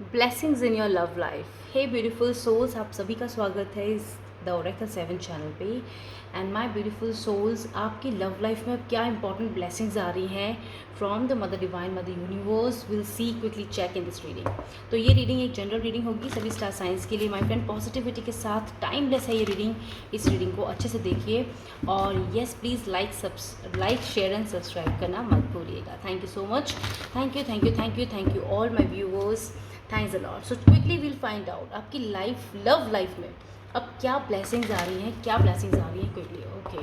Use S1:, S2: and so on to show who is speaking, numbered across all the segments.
S1: Blessings in your love life. Hey beautiful souls, आप सभी का स्वागत है इस द ओरेकल 7 चैनल पे। एंड माय ब्यूटीफुल सोल्स, आपकी लव लाइफ में अब क्या इंपॉर्टेंट ब्लेसिंग्स आ रही हैं from the mother divine, mother universe will see quickly check in this reading. तो ये रीडिंग एक जनरल रीडिंग होगी सभी स्टार साइंस के लिए। माय फ्रेंड, पॉजिटिविटी के साथ टाइमलेस है ये रीडिंग। इस रीडिंग को अच्छे से देखिए और yes please like share and subscribe करना मत भूलिएगा। Thank you so much. Thank you all my viewers. Thanks a lot. So quickly will find out आपकी लव लाइफ में अब क्या ब्लेसिंग्स आ रही हैं, क्या ब्लेसिंग्स आ रही हैं quickly. Okay,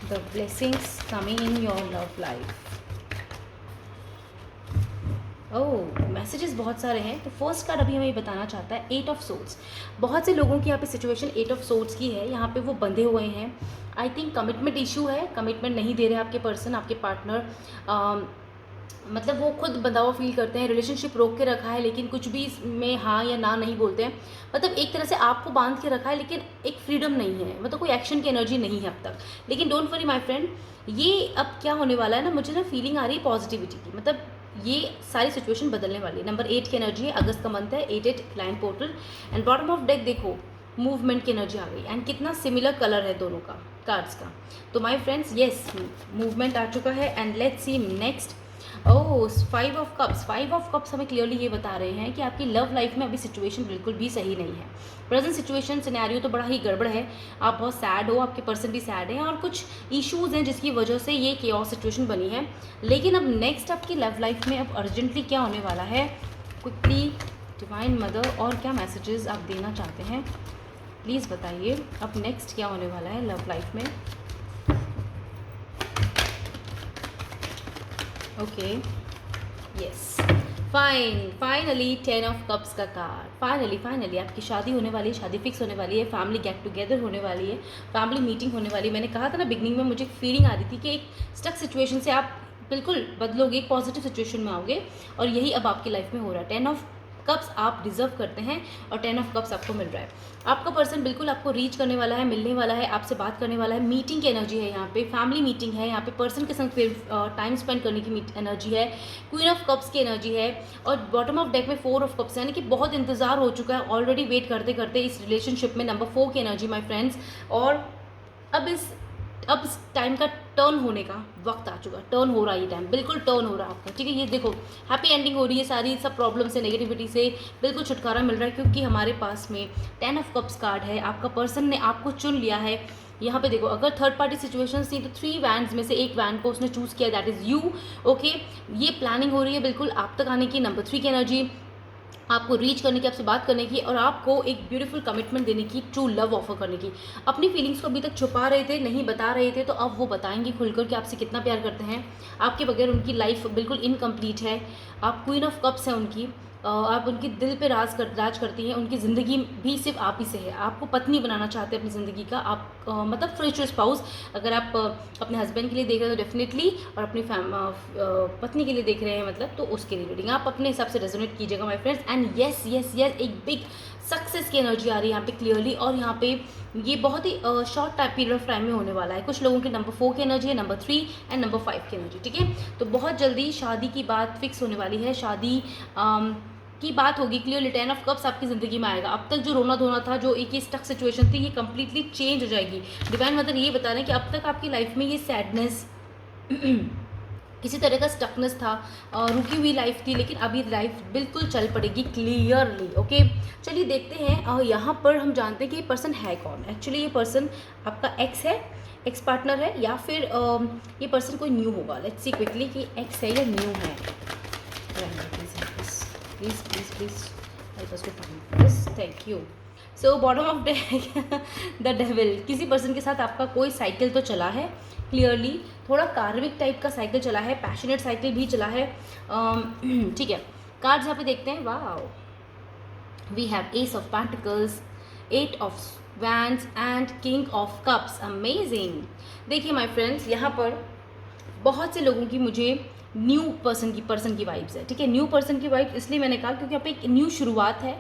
S1: the blessings coming in your love life. Oh, messages बहुत सारे हैं। तो फर्स्ट कार्ड अभी हमें ये बताना चाहता है 8 ऑफ सोर्ड्स। बहुत से लोगों की यहाँ पे सिचुएशन 8 ऑफ सोर्ड्स की है। यहाँ पे वो बंधे हुए हैं। आई थिंक कमिटमेंट इशू है, कमिटमेंट नहीं दे रहे आपके पर्सन, आपके पार्टनर। मतलब वो खुद बंधा हुआ फील करते हैं, रिलेशनशिप रोक के रखा है लेकिन कुछ भी में हाँ या ना नहीं बोलते हैं। मतलब एक तरह से आपको बांध के रखा है लेकिन एक फ्रीडम नहीं है, मतलब कोई एक्शन की एनर्जी नहीं है अब तक। लेकिन डोंट वरी माय फ्रेंड, ये अब क्या होने वाला है ना, मुझे ना फीलिंग आ रही है पॉजिटिविटी की। मतलब ये सारी सिचुएशन बदलने वाली है। नंबर 8 की एनर्जी है, अगस्त का मंथ है, 8 line portal. And bottom of deck देखो, मूवमेंट की एनर्जी आ गई। एंड कितना सिमिलर कलर है दोनों का कार्ड्स का। तो माय फ्रेंड्स, येस, मूवमेंट आ चुका है। And let's see next. Oh, 5 of cups हमें क्लियरली ये बता रहे हैं कि आपकी लव लाइफ में अभी सिचुएशन बिल्कुल भी सही नहीं है। प्रेजेंट सिचुएशन सिनेरियो तो बड़ा ही गड़बड़ है। आप बहुत सैड हो, आपके पर्सन भी सैड है और कुछ इश्यूज हैं जिसकी वजह से ये केओस सिचुएशन बनी है। लेकिन अब नेक्स्ट आपकी लव लाइफ में अब अर्जेंटली क्या होने वाला है, क्विकली डिवाइन मदर और क्या मैसेजेस आप देना चाहते हैं प्लीज़ बताइए। अब नेक्स्ट क्या होने वाला है लव लाइफ में। Okay, yes, finally 10 of cups का कार्ड। फाइनली आपकी शादी होने वाली है, शादी फिक्स होने वाली है, फैमिली गेट टुगेदर होने वाली है, फैमिली मीटिंग होने वाली है। मैंने कहा था ना बिगनिंग में, मुझे फीलिंग आ रही थी कि एक स्टक सिचुएशन से आप बिल्कुल बदलोगे, एक पॉजिटिव सिचुएशन में आओगे और यही अब आपकी लाइफ में हो रहा है। 10 ऑफ कप्स आप डिजर्व करते हैं और 10 ऑफ कप्स आपको मिल रहा है। आपका पर्सन बिल्कुल आपको रीच करने वाला है, मिलने वाला है, आपसे बात करने वाला है। मीटिंग की एनर्जी है यहाँ पे, फैमिली मीटिंग है यहाँ पे, पर्सन के संग फिर टाइम स्पेंड करने की एनर्जी है। क्वीन ऑफ कप्स की एनर्जी है और बॉटम ऑफ डेक में 4 ऑफ कप्स है, यानी कि बहुत इंतजार हो चुका है ऑलरेडी, वेट करते करते इस रिलेशनशिप में। नंबर 4 की एनर्जी माई फ्रेंड्स। और अब इस टाइम का टर्न होने का वक्त आ चुका, टर्न हो रहा है, ये टाइम बिल्कुल टर्न हो रहा है आपका। ठीक है, ये देखो हैप्पी एंडिंग हो रही है, सारी सब प्रॉब्लम से, नेगेटिविटी से बिल्कुल छुटकारा मिल रहा है क्योंकि हमारे पास में 10 ऑफ कप्स कार्ड है। आपका पर्सन ने आपको चुन लिया है। यहाँ पे देखो, अगर थर्ड पार्टी सिचुएशंस थी तो 3 वैन्स में से एक वैन को उसने चूज़ किया, दैट इज़ यू। ओके, ये प्लानिंग हो रही है बिल्कुल आप तक आने की। नंबर 3 की एनर्जी, आपको रीच करने की, आपसे बात करने की और आपको एक ब्यूटीफुल कमिटमेंट देने की, ट्रू लव ऑफर करने की। अपनी फीलिंग्स को अभी तक छुपा रहे थे, नहीं बता रहे थे, तो अब वो बताएंगे खुलकर कि आपसे कितना प्यार करते हैं। आपके बगैर उनकी लाइफ बिल्कुल इनकम्प्लीट है। आप क्वीन ऑफ कप्स हैं उनकी। आप उनके दिल पे राज करती हैं। उनकी ज़िंदगी भी सिर्फ आप ही से है। आपको पत्नी बनाना चाहते हैं अपनी ज़िंदगी का, आप मतलब फ्यूचर स्पाउस। अगर आप अपने हस्बैंड के लिए देख रहे हैं तो डेफिनेटली, और अपनी पत्नी के लिए देख रहे हैं मतलब, तो उसके लिए रीडिंग आप अपने हिसाब से रेजोनेट कीजिएगा my friends. And yes yes yes, एक बिग सक्सेस की एनर्जी आ रही है यहाँ पे क्लियरली। और यहाँ पे ये बहुत ही शॉर्ट पीरियड ऑफ टाइम में होने वाला है। कुछ लोगों की नंबर 4 की एनर्जी है, नंबर 3 एंड नंबर 5 की एनर्जी। ठीक है, तो बहुत जल्दी शादी की बात फिक्स होने वाली है। शादी की बात होगी क्लियरली। 10 ऑफ कप्स आपकी ज़िंदगी में आएगा। अब तक जो रोना धोना था, जो एक ये स्टक सिचुएशन थी, ये कंप्लीटली चेंज हो जाएगी। डिवाइन मदर ये बता रहे हैं कि अब तक आपकी लाइफ में ये सैडनेस किसी तरह का स्टकनेस था, रुकी हुई लाइफ थी, लेकिन अभी लाइफ बिल्कुल चल पड़ेगी क्लियरली। ओके, चलिए देखते हैं। यहाँ पर हम जानते हैं कि ये पर्सन है कौन। एक्चुअली ये पर्सन आपका एक्स है, एक्स पार्टनर है, या फिर ये पर्सन कोई न्यू होगा। लेट्स सी क्विकली कि एक्स है या न्यू है। Please please please help us to find this, thank you. So bottom of deck the devil. किसी पर्सन के साथ आपका कोई साइकिल तो चला है क्लियरली, थोड़ा कार्मिक टाइप का साइकिल चला है, पैशनेट साइकिल भी चला है। ठीक है, कार्ड्स यहाँ पे देखते हैं। वाह, we have ace of pentacles, 8 of wands and king of cups. Amazing. देखिए माय फ्रेंड्स, यहाँ पर बहुत से लोगों की मुझे न्यू पर्सन की वाइब्स है। ठीक है, न्यू पर्सन की वाइब्स इसलिए मैंने कहा क्योंकि यहाँ पे एक न्यू शुरुआत है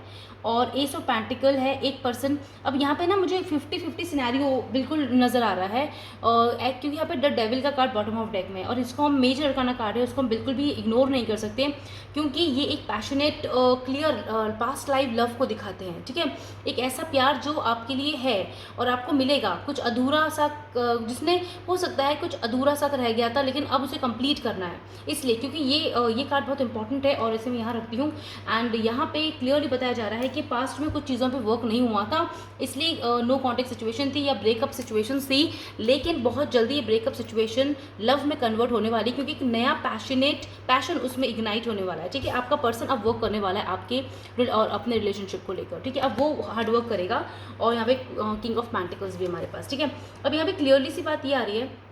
S1: और एस ऑफ पेंटिकल है एक पर्सन। अब यहाँ पे ना मुझे 50-50 सिनेरियो बिल्कुल नज़र आ रहा है, क्योंकि यहाँ पे द डेविल का कार्ड बॉटम ऑफ डेक में है और इसको हम मेजर अरकाना कार्ड है, उसको हम बिल्कुल भी इग्नोर नहीं कर सकते, क्योंकि ये एक passionate clear past life love को दिखाते हैं। ठीक है, एक ऐसा प्यार जो आपके लिए है और आपको मिलेगा, कुछ अधूरा सा जिसने हो सकता है कुछ अधूरा सा रह गया था लेकिन अब उसे कंप्लीट करना है, इसलिए क्योंकि ये कार्ड बहुत इंपॉर्टेंट है और इसे मैं यहाँ रखती हूँ। एंड यहाँ पे क्लियरली बताया जा रहा है कि पास्ट में कुछ चीज़ों पे वर्क नहीं हुआ था, इसलिए नो कॉन्टेक्ट सिचुएशन थी या ब्रेकअप सिचुएशन थी, लेकिन बहुत जल्दी ये ब्रेकअप सिचुएशन लव में कन्वर्ट होने वाली, क्योंकि एक नया पैशन उसमें इग्नाइट होने वाला है। ठीक है, आपका पर्सन अब वर्क करने वाला है आपके और अपने रिलेशनशिप को लेकर। ठीक है, अब वो हार्ड वर्क करेगा और यहाँ पे किंग ऑफ पेंटिकल्स भी हमारे पास। ठीक है, अब यहाँ पे क्लियरली सी बात ये आ रही है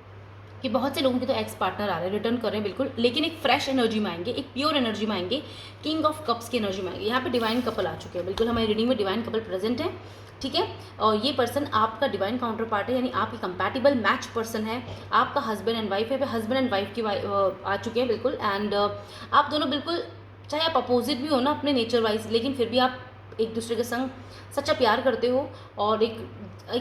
S1: कि बहुत से लोगों के तो एक्स पार्टनर आ रहे हैं, रिटर्न कर रहे हैं बिल्कुल, लेकिन एक फ्रेश एनर्जी में आएंगे, एक प्योर एनर्जी में आएंगे, किंग ऑफ कप्स की एनर्जी में आएंगे। यहाँ पे डिवाइन कपल आ चुके हैं, बिल्कुल हमारी रीडिंग में डिवाइन कपल प्रेजेंट है। ठीक है, और ये पर्सन आपका डिवाइन काउंटर पार्ट है, यानी आपकी कंपैटिबल मैच पर्सन है, आपका हस्बैंड एंड वाइफ है। हस्बैंड एंड वाइफ की आ चुके हैं बिल्कुल। एंड आप दोनों बिल्कुल, चाहे आप अपोजिट भी हो ना अपने नेचर वाइज, लेकिन फिर भी आप एक दूसरे के संग सच्चा प्यार करते हो और एक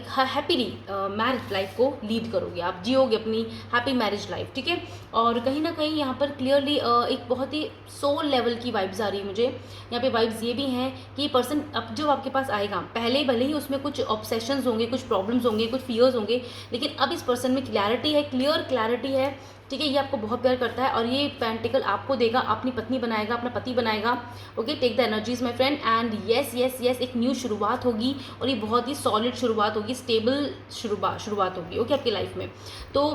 S1: हैप्पीली मैरिज लाइफ को लीड करोगे, आप जियोगे अपनी हैप्पी मैरिज लाइफ। ठीक है, और कहीं ना कहीं यहाँ पर क्लियरली एक बहुत ही सोल लेवल की वाइब्स आ रही है मुझे। यहाँ पे वाइब्स ये भी हैं कि पर्सन अब जो आपके पास आएगा, पहले भले ही उसमें कुछ ऑब्सेशंस होंगे, कुछ प्रॉब्लम्स होंगे, कुछ फियर्स होंगे, लेकिन अब इस पर्सन में क्लैरिटी है, क्लियर क्लैरिटी है। ठीक है, ये आपको बहुत प्यार करता है और ये पेंटिकल आपको देगा, अपनी पत्नी बनाएगा, अपना पति बनाएगा। Okay, take the energies my friend. And yes yes yes, एक न्यू शुरुआत होगी और ये बहुत ही सॉलिड शुरुआत होगी, स्टेबल शुरुआत होगी। ओके, आपकी लाइफ में। तो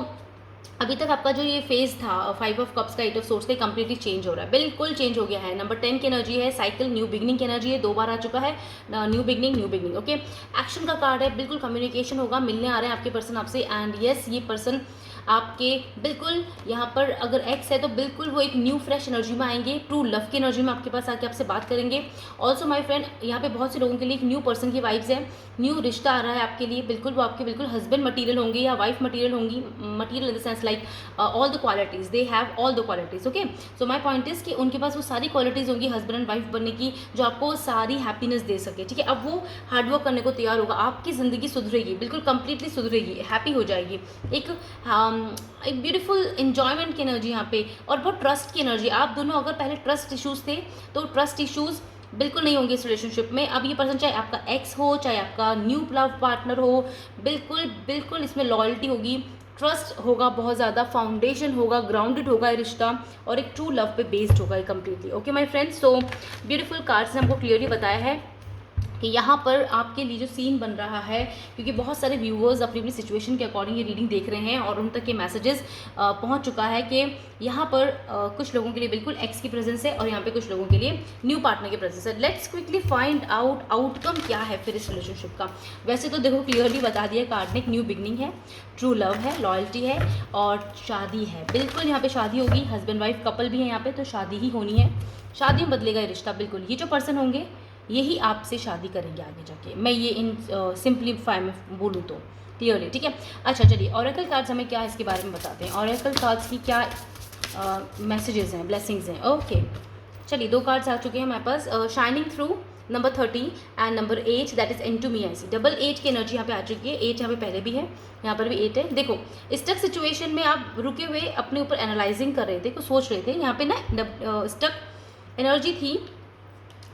S1: अभी तक आपका जो ये फेज था 5 ऑफ कप्स का 8 ऑफ सोर्स का, कंप्लीटली चेंज हो रहा है, बिल्कुल चेंज हो गया है। नंबर 10 की एनर्जी है, साइकिल न्यू बिगनिंग की एनर्जी है, 2 बार आ चुका है न्यू बिगनिंग। ओके, एक्शन का कार्ड है, बिल्कुल कम्युनिकेशन होगा, मिलने आ रहे हैं आपके पर्सन आपसे। एंड यस, ये पर्सन आपके बिल्कुल यहाँ पर अगर एक्स है तो बिल्कुल वो एक न्यू फ्रेश एनर्जी में आएंगे, ट्रू लव की एनर्जी में आपके पास आके आपसे बात करेंगे। ऑल्सो माय फ्रेंड, यहाँ पे बहुत से लोगों के लिए एक न्यू पर्सन की वाइब्स है, न्यू रिश्ता आ रहा है आपके लिए, बिल्कुल वो आपके बिल्कुल हस्बैंड मटीरियल होंगे या वाइफ मटीरियल होंगी। Material in the sense like all the qualities, they have all the qualities. Okay, so my point is कि उनके पास वो सारी क्वालिटीज़ होंगी हस्बैंड एंड वाइफ बनने की, जो आपको सारी हैप्पीनेस दे सके। ठीक है, अब वो हार्डवर्क करने को तैयार होगा, आपकी ज़िंदगी सुधरेगी, बिल्कुल कंप्लीटली सुधरेगी, हैप्पी हो जाएगी। एक ब्यूटीफुल एन्जॉयमेंट की एनर्जी यहाँ पे, और बहुत ट्रस्ट की एनर्जी। आप दोनों अगर पहले ट्रस्ट इश्यूज़ थे तो ट्रस्ट इश्यूज़ बिल्कुल नहीं होंगे इस रिलेशनशिप में। अब ये पर्सन चाहे आपका एक्स हो, चाहे आपका न्यू लव पार्टनर हो, बिल्कुल इसमें लॉयल्टी होगी, ट्रस्ट होगा, बहुत ज़्यादा फाउंडेशन होगा, ग्राउंडेड होगा ये रिश्ता, और एक ट्रू लव पे बेस्ड होगा ये completely. Okay my friends, so beautiful cards ने हमको क्लियरली बताया है कि यहाँ पर आपके लिए जो सीन बन रहा है, क्योंकि बहुत सारे व्यूअर्स अपनी अपनी सिचुएशन के अकॉर्डिंग ये रीडिंग देख रहे हैं और उन तक ये मैसेजेस पहुँच चुका है कि यहाँ पर कुछ लोगों के लिए बिल्कुल एक्स की प्रेजेंस है और यहाँ पे कुछ लोगों के लिए न्यू पार्टनर की प्रेजेंस है। Let's quickly find out outcome क्या है फिर इस रिलेशनशिप का। वैसे तो देखो क्लियरली बता दिया कार्ड ने, न्यू बिगनिंग है, ट्रू लव है, लॉयल्टी है और शादी है। बिल्कुल यहाँ पे शादी होगी, हस्बैंड वाइफ कपल भी है यहाँ पे, तो शादी ही होनी है, शादी में बदलेगा ये रिश्ता बिल्कुल। ये जो पर्सन होंगे यही आपसे शादी करेंगे आगे जाके, मैं ये इन सिंप्लीफाई में बोलूँ तो क्लियरली। ठीक है, अच्छा चलिए ऑरेकल कार्ड्स हमें क्या इसके बारे में बताते हैं, ऑरेकल कार्ड्स की क्या मैसेजेस हैं, ब्लेसिंग्स हैं। ओके चलिए, 2 कार्ड्स आ चुके हैं हमारे पास, shining through number 30 and number 8, that is into me. ऐसी डबल 8 की एनर्जी यहाँ पे आ चुकी है, 8 यहाँ पे पहले भी है, यहाँ पर भी 8 है। देखो स्टक सिचुएशन में आप रुके हुए अपने ऊपर एनालाइजिंग कर रहे थे, कुछ सोच रहे थे, यहाँ पे ना स्टक एनर्जी थी,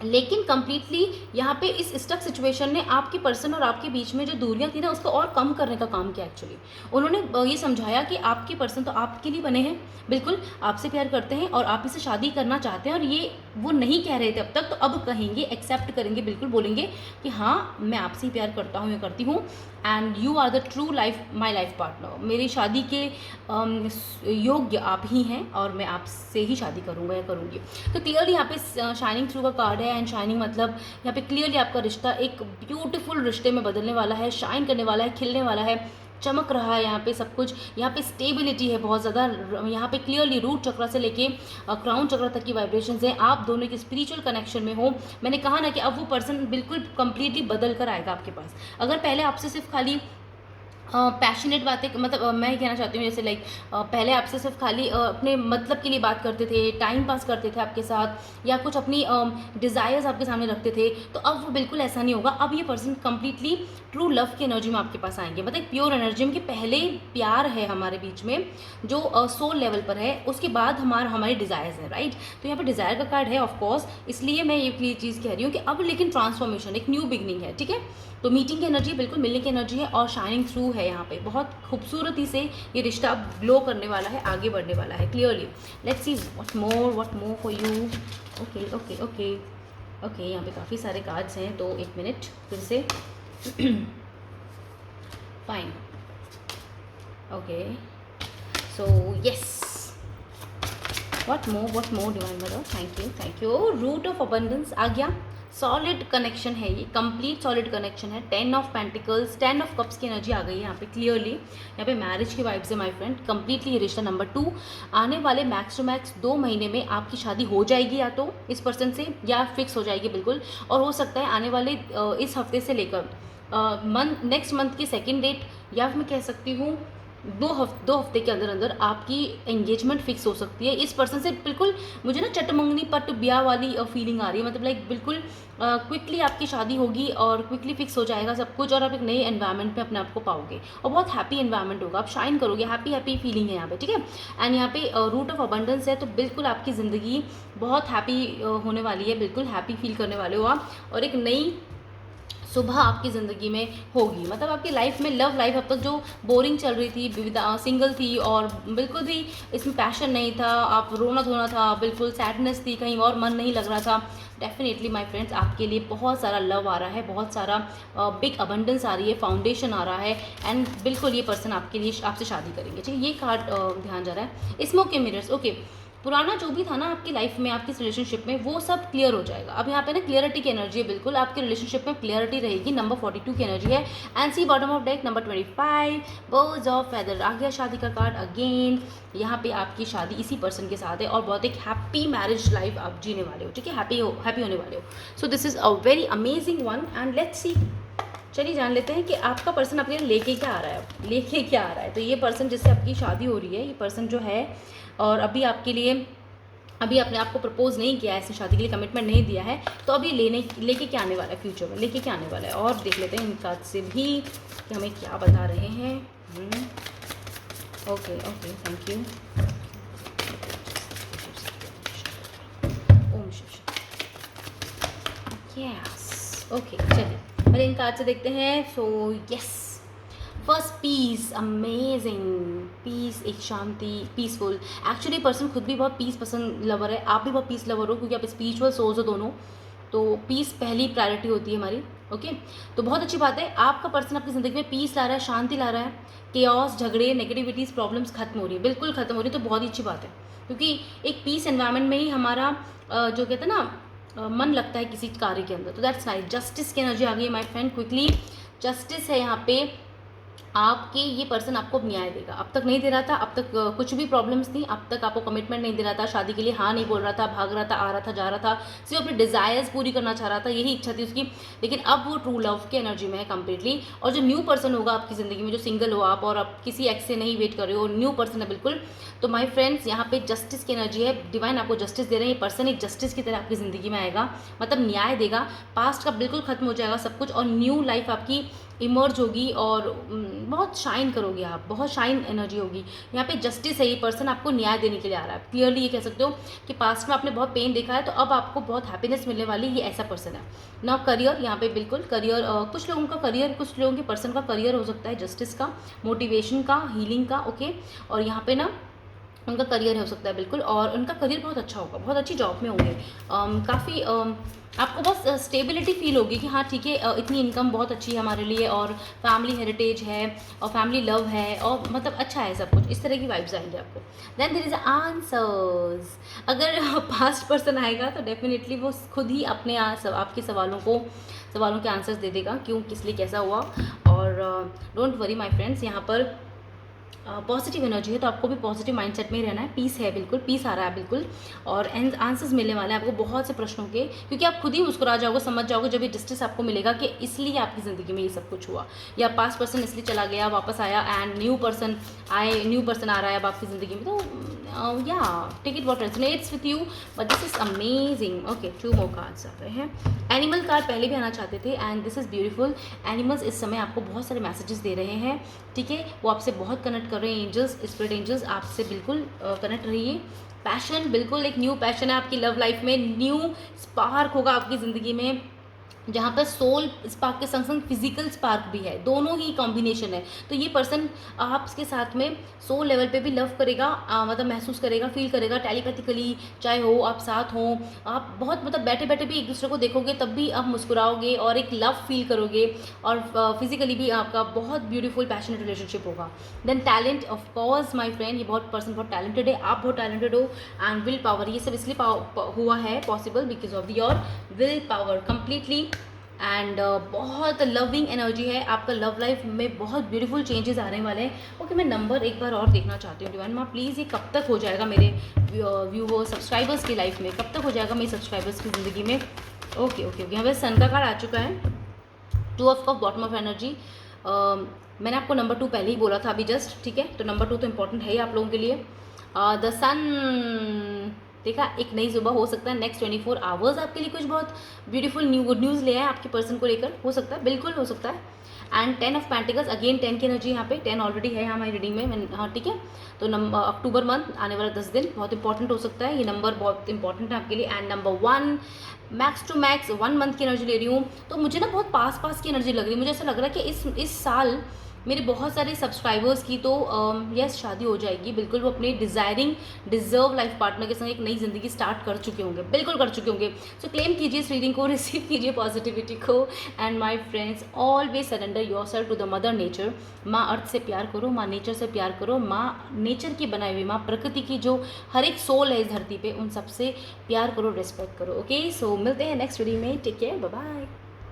S1: लेकिन कम्प्लीटली यहाँ पे इस स्टक सिचुएशन ने आपके पर्सन और आपके बीच में जो दूरियां थी ना उसको और कम करने का काम किया। एक्चुअली उन्होंने ये समझाया कि आपके पर्सन तो आपके लिए बने हैं, बिल्कुल आपसे प्यार करते हैं और आप इससे शादी करना चाहते हैं, और ये वो नहीं कह रहे थे अब तक, तो अब कहेंगे, एक्सेप्ट करेंगे, बिल्कुल बोलेंगे कि हाँ मैं आपसे ही प्यार करता हूँ या करती हूँ, and you are the true my life partner. मेरी शादी के योग्य आप ही हैं और मैं आपसे ही शादी करूँगा या करूँगी। तो क्लियरली यहाँ पे शाइनिंग थ्रू का कार्ड है, एंड शाइनिंग मतलब यहाँ पे क्लियरली आपका रिश्ता एक ब्यूटीफुल रिश्ते में बदलने वाला है, शाइन करने वाला है, खिलने वाला है, चमक रहा है यहाँ पे सब कुछ। यहाँ पे स्टेबिलिटी है बहुत ज़्यादा, यहाँ पे क्लियरली रूट चक्र से लेके क्राउन चक्र तक की वाइब्रेशंस हैं। आप दोनों के स्पिरिचुअल कनेक्शन में हो। मैंने कहा ना कि अब वो पर्सन बिल्कुल कंप्लीटली बदल कर आएगा आपके पास। अगर पहले आपसे सिर्फ खाली पैशनेट बातें, मतलब मैं ये कहना चाहती हूँ जैसे लाइक पहले आपसे सिर्फ खाली अपने मतलब के लिए बात करते थे, टाइम पास करते थे आपके साथ, या कुछ अपनी डिज़ायर्स आपके सामने रखते थे, तो अब वो बिल्कुल ऐसा नहीं होगा। अब ये पर्सन कंप्लीटली ट्रू लव की एनर्जी में आपके पास आएंगे, मतलब प्योर एनर्जी में, कि पहले प्यार है हमारे बीच में जो सोल लेवल पर है, उसके बाद हमारी डिज़ायर्स हैं, राइट। तो यहाँ पर डिज़ायर का कार्ड है ऑफकोर्स, इसलिए मैं ये चीज़ कह रही हूँ कि अब लेकिन ट्रांसफॉर्मेशन, एक न्यू बिगनिंग है, ठीक है। तो मीटिंग की एनर्जी, बिल्कुल मिलने की एनर्जी है, और शाइनिंग थ्रू है यहाँ पे, बहुत खूबसूरती से ये रिश्ता अब ग्लो करने वाला है, आगे बढ़ने वाला है clearly. Let's see what more for you. Okay okay okay okay, यहाँ पे काफ़ी सारे कार्ड्स हैं, तो एक मिनट फिर से। Fine, okay, so yes, what more divine mother, thank you. Root of abundance आ गया, सॉलिड कनेक्शन है ये, कंप्लीट सॉलिड कनेक्शन है। 10 ऑफ पेंटिकल्स, 10 ऑफ कप्स की एनर्जी आ गई है यहाँ पे क्लियरली। यहाँ पे मैरिज की वाइब्स है माय फ्रेंड, कंप्लीटली ये रिश्ता। नंबर 2, आने वाले मैक्स टू मैक्स 2 महीने में आपकी शादी हो जाएगी, या तो इस पर्सन से, या फिक्स हो जाएगी बिल्कुल। और हो सकता है आने वाले इस हफ्ते से लेकर नेक्स्ट मंथ की सेकेंड डेट, या मैं कह सकती हूँ 2 हफ्ते के अंदर अंदर आपकी एंगेजमेंट फिक्स हो सकती है इस पर्सन से। बिल्कुल मुझे ना चटमंगनी पट ब्याह वाली फीलिंग आ रही है, मतलब लाइक बिल्कुल क्विकली आपकी शादी होगी और क्विकली फिक्स हो जाएगा सब कुछ, और आप एक नए एनवायरनमेंट में अपने आप को पाओगे, और बहुत हैप्पी एनवायरनमेंट होगा, आप शाइन करोगे, हैप्पी फीलिंग है यहाँ पे, ठीक है। एंड यहाँ पे रूट ऑफ अबंडेंस है, तो बिल्कुल आपकी ज़िंदगी बहुत हैप्पी होने वाली है, बिल्कुल हैप्पी फील करने वाले हो आप, और एक नई सुबह आपकी ज़िंदगी में होगी। मतलब आपकी लाइफ में लव लाइफ अब तक जो बोरिंग चल रही थी, सिंगल थी और बिल्कुल भी इसमें पैशन नहीं था, आप रोना धोना था, बिल्कुल सैडनेस थी, कहीं और मन नहीं लग रहा था, डेफिनेटली माय फ्रेंड्स आपके लिए बहुत सारा लव आ रहा है, बहुत सारा बिग अबंडेंस आ रही है, फाउंडेशन आ रहा है, एंड बिल्कुल ये पर्सन आपके लिए आपसे शादी करेंगे, ठीक है। ये कार्ड ध्यान जा रहा है। स्मोक एंड मिरर्स, ओके, पुराना जो भी था ना आपकी लाइफ में, आपकी रिलेशनशिप में, वो सब क्लियर हो जाएगा। अब यहाँ पे ना क्लियरिटी की एनर्जी है, बिल्कुल आपके रिलेशनशिप में क्लियरिटी रहेगी। नंबर 42 की एनर्जी है, and see bottom of deck number 25, birds of feather आ गया शादी का कार्ड अगेन। यहाँ पे आपकी शादी इसी पर्सन के साथ है, और बहुत एक हैप्पी मैरिज लाइफ आप जीने वाले हो, ठीक है, हैप्पी होने वाले हो। So this is a very amazing one, and let's see, चलिए जान लेते हैं कि आपका पर्सन अपने लिए लेके क्या आ रहा है, लेके क्या आ रहा है। तो ये पर्सन जिससे आपकी शादी हो रही है, ये पर्सन जो है, और अभी आपके लिए, अभी अपने आप को प्रपोज नहीं किया है, ऐसी शादी के लिए कमिटमेंट नहीं दिया है, तो अभी लेके क्या आने वाला है, फ्यूचर में लेके क्या आने वाला है। और देख लेते हैं इन कार्ड से भी कि हमें क्या बता रहे हैं। Okay okay, thank you. Om Shiv, yes, okay, चलिए पहले इन कार्ड से देखते हैं। So yes, first peace, amazing peace, एक शांति, पीसफुल। एक्चुअली पर्सन खुद भी बहुत पीस पसंद लवर है, आप भी बहुत पीस लवर हो, क्योंकि आप स्पिरिचुअल सोल्स हो दोनों, तो पीस पहली प्रायोरिटी होती है हमारी, ओके। तो बहुत अच्छी बात है, आपका पर्सन आपकी ज़िंदगी में पीस ला रहा है, शांति ला रहा है, केओस, झगड़े, नेगेटिविटीज़, प्रॉब्लम्स खत्म हो रही है, बिल्कुल खत्म हो रही है, तो बहुत ही अच्छी बात है, क्योंकि एक पीस एनवायरनमेंट में ही हमारा जो कहते हैं ना मन लगता है किसी कार्य के अंदर, तो दैट्स नाइस। जस्टिस की एनर्जी आ गई है माय फ्रेंड, क्विकली जस्टिस है यहाँ पे, आपके ये पर्सन आपको न्याय देगा, अब तक नहीं दे रहा था, अब तक कुछ भी प्रॉब्लम्स थी, अब तक आपको कमिटमेंट नहीं दे रहा था, शादी के लिए हाँ नहीं बोल रहा था, भाग रहा था, आ रहा था, जा रहा था, सिर्फ अपनी डिज़ायर्स पूरी करना चाह रहा था, यही इच्छा थी उसकी, लेकिन अब वो ट्रू लव की एनर्जी में है कम्प्लीटली। और जो न्यू पर्सन होगा आपकी ज़िंदगी में, जो सिंगल हो आप और आप किसी एक्स से नहीं वेट कर रहे हो, न्यू पर्सन है बिल्कुल, तो माय फ्रेंड्स यहाँ पे जस्टिस की एनर्जी है, डिवाइन आपको जस्टिस दे रहे हैं, ये पर्सन एक जस्टिस की तरह आपकी ज़िंदगी में आएगा, मतलब न्याय देगा, पास्ट का बिल्कुल खत्म हो जाएगा सब कुछ, और न्यू लाइफ आपकी इमर्ज होगी, और बहुत शाइन करोगे आप, बहुत शाइन एनर्जी होगी। यहाँ पे जस्टिस है, ये पर्सन आपको न्याय देने के लिए आ रहा है, क्लियरली ये कह सकते हो कि पास्ट में आपने बहुत पेन देखा है, तो अब आपको बहुत हैप्पीनेस मिलने वाली, ये ऐसा पर्सन है ना। करियर, यहाँ पे बिल्कुल करियर, कुछ लोगों का करियर, कुछ लोगों के पर्सन का करियर हो सकता है जस्टिस का, मोटिवेशन का, हीलिंग का, ओके। और यहाँ पे ना उनका करियर हो सकता है बिल्कुल, और उनका करियर बहुत अच्छा होगा, बहुत अच्छी जॉब में होंगे, काफ़ी आपको बस स्टेबिलिटी फील होगी कि हाँ ठीक है, इतनी इनकम बहुत अच्छी है हमारे लिए, और फैमिली हेरिटेज है, और फैमिली लव है, और मतलब अच्छा है सब कुछ, इस तरह की वाइब्स आएंगे आपको। देन देयर इज़ आंसर्स, अगर पास्ट पर्सन आएगा तो डेफिनेटली वो खुद ही अपने आपके सवालों के आंसर्स दे देगा, क्यों, किस लिए, कैसा हुआ। और डोंट वरी माय फ्रेंड्स, यहाँ पर पॉजिटिव एनर्जी है, तो आपको भी पॉजिटिव माइंडसेट में ही रहना है। पीस है, बिल्कुल पीस आ रहा है बिल्कुल, और आंसर्स मिलने वाले हैं आपको बहुत से प्रश्नों के, क्योंकि आप खुद ही मुस्कुरा जाओगे, समझ जाओगे जब ये डिस्ट्रेस आपको मिलेगा कि इसलिए आपकी ज़िंदगी में ये सब कुछ हुआ, या पास्ट पर्सन इसलिए चला गया, वापस आया, एंड न्यू पर्सन आ रहा है अब आपकी ज़िंदगी में। तो या take it what resonates with you, but this is amazing. Okay, 2 more cards आ रहे हैं। एनिमल कार्ड पहले भी आना चाहते थे, and this is beautiful. Animals इस समय आपको बहुत सारे मैसेजेस दे रहे हैं, ठीक है, वो आपसे बहुत कनेक्ट कर रहे हैं। एंजल्स, स्पिरिट एंजल्स आपसे बिल्कुल कनेक्ट रहिए। पैशन, बिल्कुल एक न्यू पैशन है आपकी लव लाइफ में, न्यू स्पार्क होगा आपकी ज़िंदगी में, जहाँ पर सोल स्पार्क के संग संग फिजिकल स्पार्क भी है, दोनों ही कॉम्बिनेशन है। तो ये पर्सन आपके साथ में सोल लेवल पे भी लव करेगा, मतलब महसूस करेगा, फील करेगा टेलीपैथिकली, चाहे हो आप साथ हो, आप बहुत मतलब बैठे बैठे भी एक दूसरे को देखोगे तब भी आप मुस्कुराओगे और एक लव फील करोगे, और फिजिकली भी आपका बहुत ब्यूटीफुल पैशनेट रिलेशनशिप होगा। Then talent, of course my friend, ये बहुत पर्सन बहुत टैलेंटेड है, आप बहुत टैलेंटेड हो। एंड विल पावर, ये सब इसलिए हुआ है possible because of your will power completely. And बहुत लविंग एनर्जी है, आपका लव लाइफ में बहुत ब्यूटीफुल चेंजेस आने वाले हैं। ओके, मैं नंबर एक बार और देखना चाहती हूँ डिवाइन माँ, प्लीज़ ये कब तक हो जाएगा मेरे व्यूवर सब्सक्राइबर्स की लाइफ में, कब तक हो जाएगा मेरे सब्सक्राइबर्स की ज़िंदगी में। ओके ओके ओके, यहाँ पे सन का कार्ड आ चुका है, 2 of cup, bottom of energy. मैंने आपको नंबर 2 पहले ही बोला था अभी जस्ट, ठीक है, तो नंबर 2 तो इंपॉर्टेंट है ही आप लोगों के लिए। द सन, देखा, एक नई सुबह हो सकता है, नेक्स्ट 24 आवर्स आपके लिए कुछ बहुत ब्यूटीफुल गुड न्यूज़ ले आए आपके पर्सन को लेकर, हो सकता है, बिल्कुल हो सकता है। एंड 10 ऑफ पेंटिकल्स, अगेन 10 की एनर्जी यहाँ पे, 10 ऑलरेडी है हमारी रीडिंग में, हाँ ठीक है। तो नंबर अक्टूबर मंथ, आने वाला 10 दिन बहुत इंपॉर्टेंट हो सकता है, ये नंबर बहुत इंपॉर्टेंट है आपके लिए। And number 1, max to max 1 month की एनर्जी ले रही हूँ, तो मुझे ना बहुत पास की एनर्जी लग रही है, मुझे ऐसा लग रहा है कि इस साल मेरे बहुत सारे सब्सक्राइबर्स की तो यस शादी हो जाएगी, बिल्कुल वो अपने डिज़र्व लाइफ पार्टनर के संग एक नई ज़िंदगी स्टार्ट कर चुके होंगे, बिल्कुल कर चुके होंगे। सो क्लेम कीजिए इस रीडिंग को, रिसीव कीजिए पॉजिटिविटी को। And my friends, always surrender yourself to the mother nature. माँ अर्थ से प्यार करो, माँ नेचर से प्यार करो, माँ नेचर की बनाई हुई, माँ प्रकृति की जो हर एक सोल है इस धरती पे, उन सबसे प्यार करो, रिस्पेक्ट करो। ओके, सो मिलते हैं नेक्स्ट वीडियो में, टेक केयर, बाय बाय।